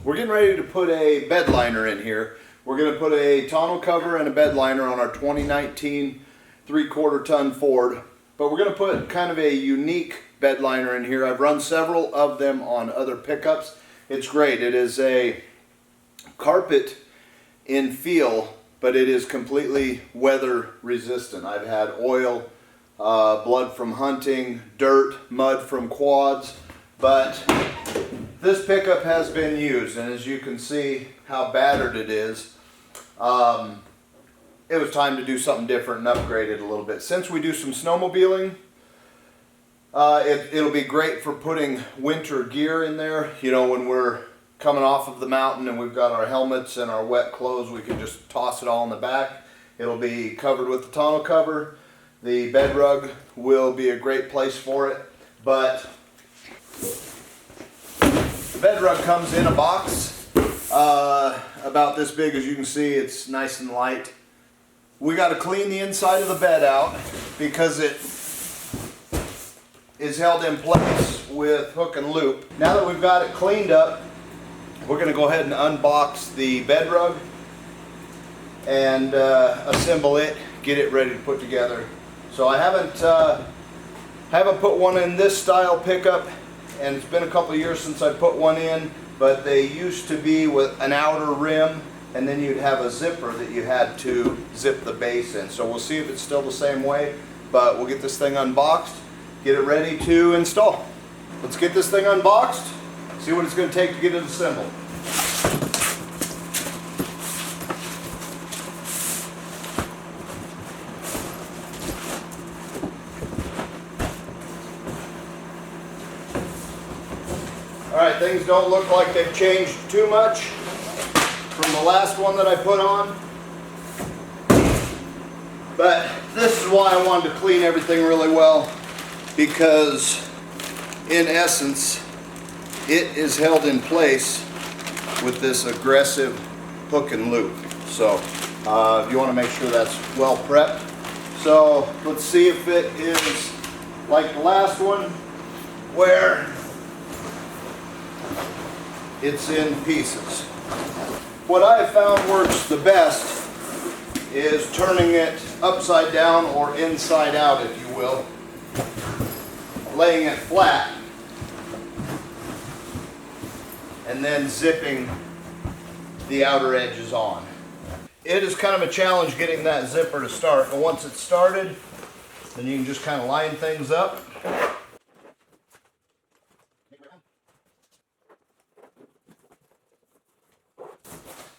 We're getting ready to put a bed liner in here. We're going to put a tonneau cover and a bed liner on our 2019 3/4 ton Ford. But we're going to put kind of a unique bed liner in here. I've run several of them on other pickups. It's great. It is a carpet in feel, but it is completely weather resistant. I've had oil, blood from hunting, dirt, mud from quads, but this pickup has been used, and as you can see how battered it is, it was time to do something different and upgrade it a little bit. Since we do some snowmobiling, it'll be great for putting winter gear in there. You know, when we're coming off of the mountain and we've got our helmets and our wet clothes, we can just toss it all in the back. It'll be covered with the tonneau cover. The BedRug will be a great place for it, but the BedRug comes in a box about this big. As you can see, it's nice and light. We got to clean the inside of the bed out because it is held in place with hook and loop. Now that we've got it cleaned up, we're going to go ahead and unbox the BedRug and assemble it, get it ready to put together. So I haven't put one in this style pickup, and it's been a couple of years since I put one in, but they used to be with an outer rim, and then you'd have a zipper that you had to zip the base in. So we'll see if it's still the same way, but we'll get this thing unboxed, get it ready to install. Let's get this thing unboxed, see what it's going to take to get it assembled. Alright, things don't look like they've changed too much from the last one that I put on. But this is why I wanted to clean everything really well, because in essence it is held in place with this aggressive hook and loop. So you want to make sure that's well prepped. So let's see if it is like the last one where it's in pieces. What I have found works the best is turning it upside down or inside out, if you will, laying it flat and then zipping the outer edges on. It is kind of a challenge getting that zipper to start, but once it's started, then you can just kind of line things up.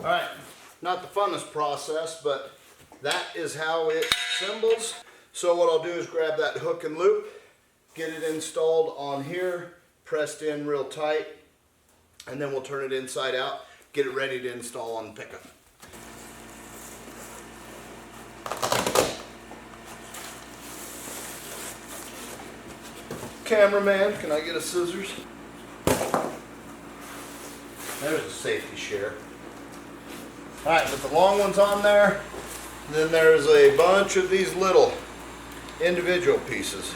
Alright, not the funnest process, but that is how it assembles. So what I'll do is grab that hook and loop, get it installed on here, pressed in real tight, and then we'll turn it inside out, get it ready to install on the pickup. Cameraman, can I get a scissors? There's a safety share. Alright, with the long ones on there, then there's a bunch of these little individual pieces.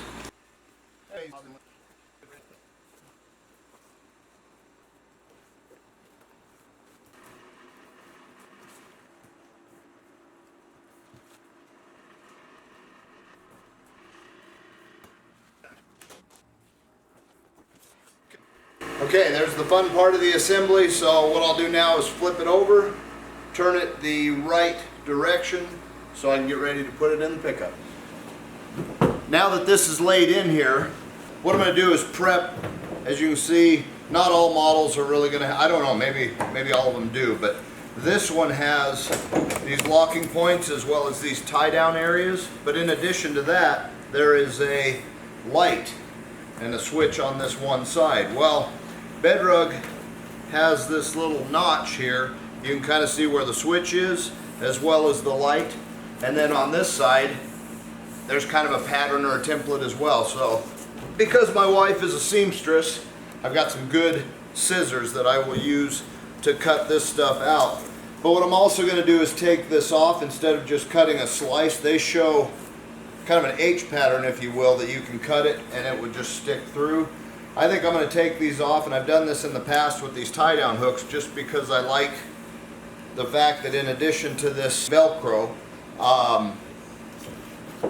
Okay, there's the fun part of the assembly. So what I'll do now is flip it over, turn it the right direction so I can get ready to put it in the pickup. Now that this is laid in here, what I'm going to do is prep. As you can see, not all models are really going to, I don't know, maybe all of them do, but this one has these locking points as well as these tie down areas. But in addition to that, there is a light and a switch on this one side. Well, BedRug has this little notch here. You can kind of see where the switch is as well as the light, and then on this side there's kind of a pattern or a template as well. So because my wife is a seamstress, I've got some good scissors that I will use to cut this stuff out. But what I'm also going to do is take this off. Instead of just cutting a slice, they show kind of an H pattern, if you will, that you can cut it and it would just stick through. I think I'm going to take these off, and I've done this in the past with these tie-down hooks just because I like the fact that in addition to this Velcro,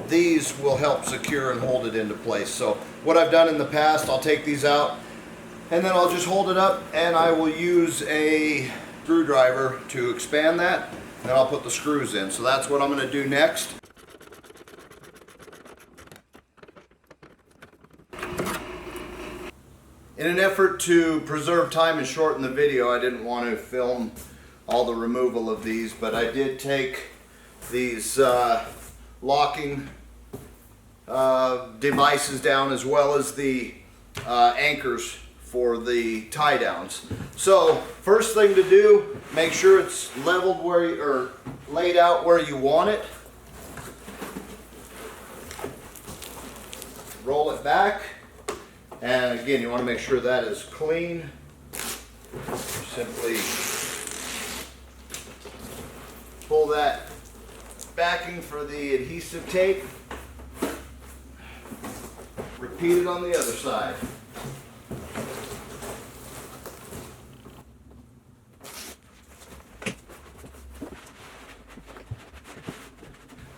these will help secure and hold it into place. So what I've done in the past, I'll take these out and then I'll just hold it up, and I will use a screwdriver to expand that, and then I'll put the screws in. So that's what I'm going to do next. In an effort to preserve time and shorten the video, I didn't want to film all the removal of these, but I did take these locking devices down, as well as the anchors for the tie downs. So first thing to do, make sure it's leveled where you, or laid out where you want it. Roll it back, and again, you want to make sure that is clean. Simply pull that backing for the adhesive tape. Repeat it on the other side.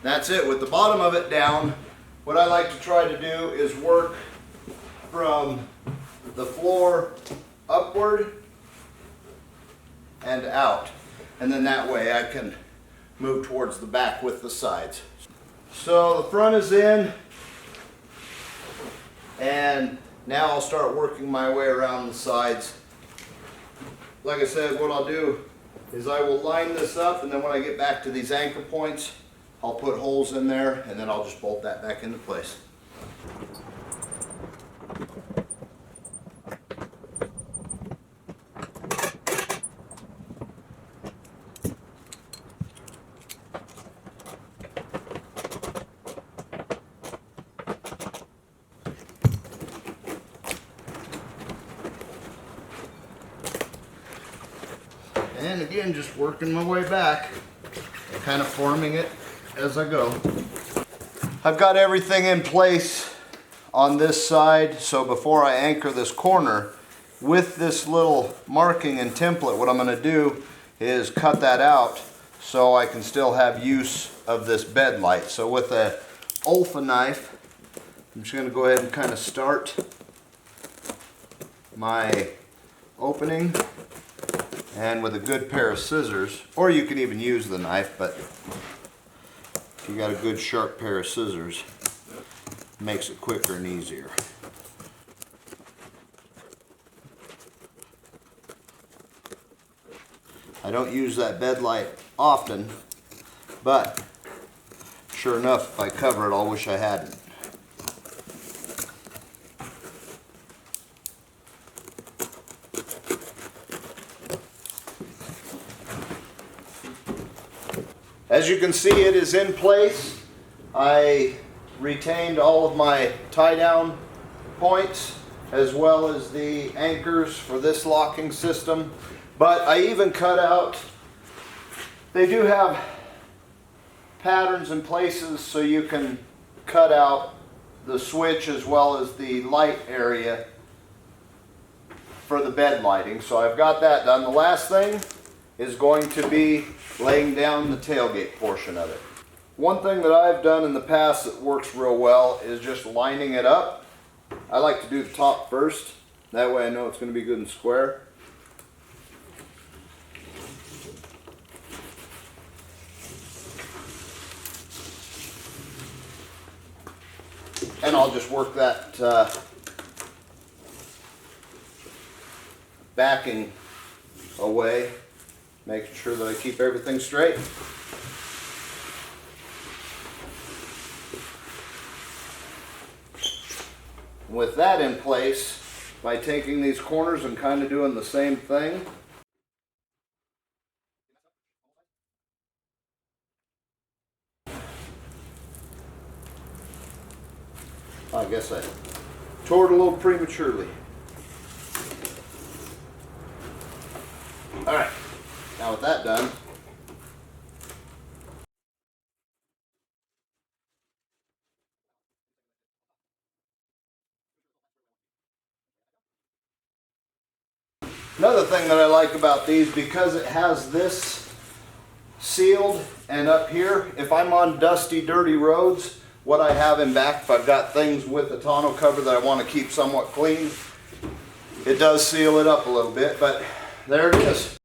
That's it. With the bottom of it down, what I like to try to do is work from the floor upward and out, and then that way I can move towards the back with the sides. So the front is in, and now I'll start working my way around the sides. Like I said, what I'll do is I will line this up, and then when I get back to these anchor points, I'll put holes in there, and then I'll just bolt that back into place. And again, just working my way back, kind of forming it as I go. I've got everything in place on this side, so before I anchor this corner, with this little marking and template, what I'm going to do is cut that out so I can still have use of this bed light. So with a Olfa knife, I'm just going to go ahead and kind of start my opening, and with a good pair of scissors, or you can even use the knife, but if you got a good sharp pair of scissors, it makes it quicker and easier. I don't use that bed light often, but sure enough, if I cover it, I'll wish I hadn't. As you can see, it is in place. I retained all of my tie-down points as well as the anchors for this locking system. But I even cut out, they do have patterns and places so you can cut out the switch as well as the light area for the bed lighting. So I've got that done. The last thing is going to be laying down the tailgate portion of it. One thing that I've done in the past that works real well is just lining it up. I like to do the top first. That way I know it's going to be good and square. And I'll just work that backing away, making sure that I keep everything straight. With that in place, by taking these corners and kind of doing the same thing, I guess I tore it a little prematurely. All right, now with that done, Another thing that I like about these, because it has this sealed and up here, if I'm on dusty, dirty roads, what I have in back, if I've got things with the tonneau cover that I want to keep somewhat clean, it does seal it up a little bit, but there it is.